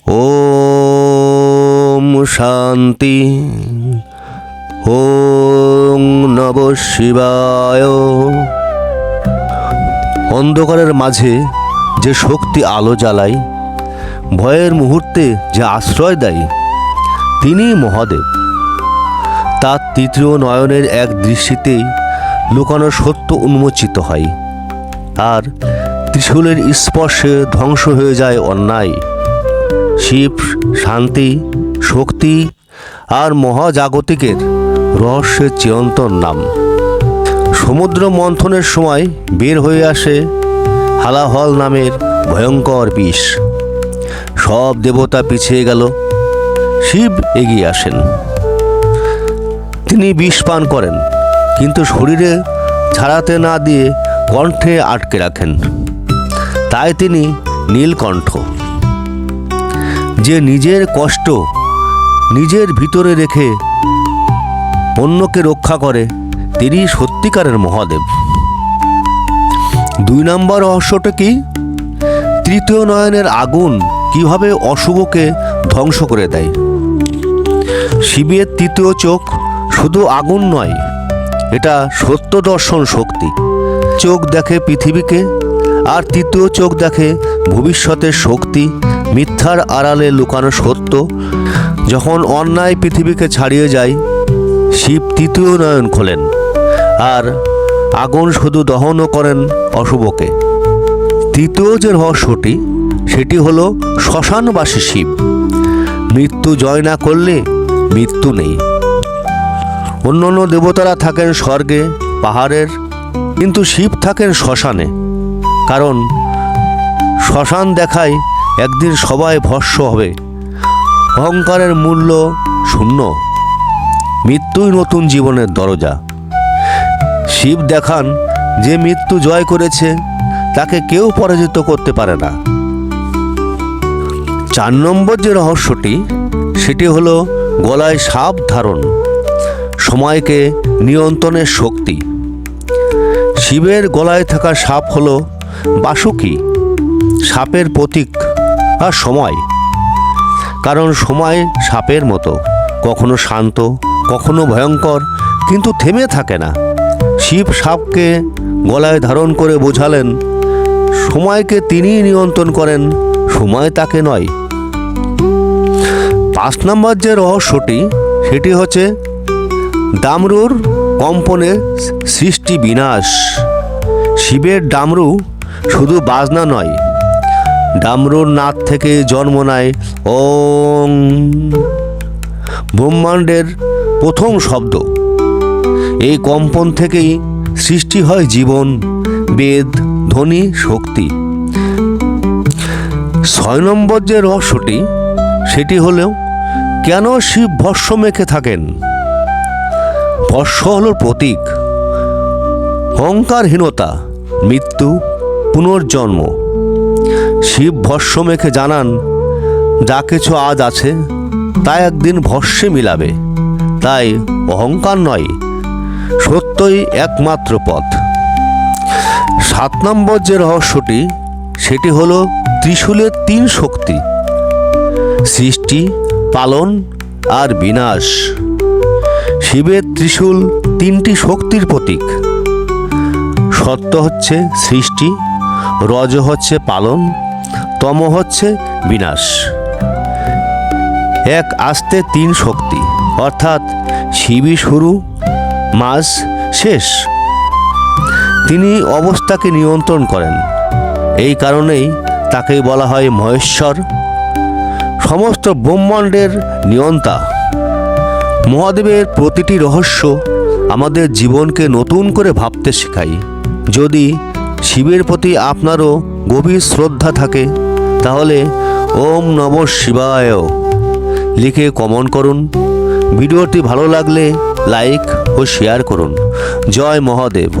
ওম শান্তি। ওম নমঃ শিবায়। অন্ধকারের মাঝে যে শক্তি আলো জ্বালায়, ভয়ের মুহূর্তে যে আশ্রয় দেয়, তিনিই মহাদেব। তার তৃতীয় নয়নের এক দৃষ্টিতেই লুকানো সত্য উন্মোচিত হয়, আর ত্রিশূলের স্পর্শে ধ্বংস হয়ে যায় অন্যায়। শিব শান্তি, শক্তি আর মহাজাগতিকের রহস্যের চিরন্তন নাম। সমুদ্র মন্থনের সময় বের হয়ে আসে হালাহল নামের ভয়ঙ্কর বিষ। সব দেবতা পিছিয়ে গেল, শিব এগিয়ে আসেন। তিনি বিষ পান করেন, কিন্তু শরীরে ছাড়াতে না দিয়ে কণ্ঠে আটকে রাখেন। তাই তিনি নীলকণ্ঠ। যে নিজের কষ্ট নিজের ভিতরে রেখে অন্যকে রক্ষা করে, তিনি সত্যিকারের মহাদেব। 2 নম্বর রহস্যটা কি? তৃতীয় নয়নের আগুন কিভাবে অশুভকে ধ্বংস করে দেয়। শিবের তৃতীয় চোখ শুধু আগুন নয়, এটা সত্য দর্শন শক্তি। চোখ দেখে পৃথিবীকে, আর তৃতীয় চোখ দেখে ভবিষ্যতের শক্তি, মিথ্যার আড়ালে লুকানো সত্য। যখন অন্যায় পৃথিবীকে ছাড়িয়ে যায়, শিব তৃতীয় নয়ন খোলেন, আর আগুন শুধু দহনও করেন অশুভকে। তৃতীয় যে রহস্যটি, সেটি হলো শ্মশানবাসী শিব। মৃত্যু জয় না করলে মৃত্যু নেই। অন্যান্য দেবতারা থাকেন স্বর্গে, পাহাড়ের, কিন্তু শিব থাকেন শ্মশানে। কারণ শ্মশান দেখায় একদিন সবাই ভস্ম হবে। অহংকারের মূল্য শূন্য, মৃত্যুই নতুন জীবনের দরজা। শিব দেখান যে মৃত্যু জয় করেছে, তাকে কেউ পরাজিত করতে পারে না। 4 নম্বর যে রহস্যটি, সেটি হলো গলায় সাপ ধারণ, সময়কে নিয়ন্ত্রণের শক্তি। শিবের গলায় থাকা সাপ হলো বাসুকি, সাপের প্রতীক আর সময়। কারণ সময় সাপের মতো, কখনো শান্ত, কখনো ভয়ঙ্কর, কিন্তু থেমে থাকে না। শিব সাপকে গলায় ধারণ করে বোঝালেন, সময়কে তিনিই নিয়ন্ত্রণ করেন, সময় তাকে নয়। 5 নম্বর যে রহস্যটি, সেটি হচ্ছে ডামরুর কম্পনে সৃষ্টি বিনাশ। শিবের ডামরু শুধু বাজনা নয়, ডামরুর নাদ থেকে জন্ম নেয় ওং, ব্রহ্মাণ্ডের প্রথম শব্দ। এই কম্পন থেকেই সৃষ্টি হয় জীবন, বেদ, ধ্বনি, শক্তি। 6 নম্বর যে রহস্যটি, সেটি হলো কেন শিব ভস্ম মেখে থাকেন। ভস্ম হল প্রতীক, অহংকারহীনতা, মৃত্যু, পুনর্জন্ম। শিব ভস্ম মেখে জানান, যা কিছু আজ আছে তা একদিন ভস্মে মিলাবে। তাই অহংকার নয়, সত্যই একমাত্র পথ। 7 নম্বর যে রহস্যটি, সেটি হলো ত্রিশূলের 3 শক্তি, সৃষ্টি, পালন আর বিনাশ। শিবের ত্রিশূল 3টি শক্তির প্রতীক। সত্য হচ্ছে সৃষ্টি, রজ হচ্ছে পালন, তম হচ্ছে বিনাশ। এক আস্তে 3 শক্তি, অর্থাৎ শিবই শুরু, মাঝ, শেষ। তিনি অবস্থাকে নিয়ন্ত্রণ করেন। এই কারণেই তাকে বলা হয় মহেশ্বর, সমস্ত ব্রহ্মাণ্ডের নিয়ন্তা। মহাদেবের প্রতিটি রহস্য আমাদের জীবনকে নতুন করে ভাবতে শেখায়। যদি শিবের প্রতি আপনারও গভীর শ্রদ্ধা থাকে, তাহলে ওম নমঃ শিবায় লিখে কমেন্ট করুন। ভিডিওটি ভালো লাগলে লাইক ও শেয়ার করুন। জয় মহাদেব।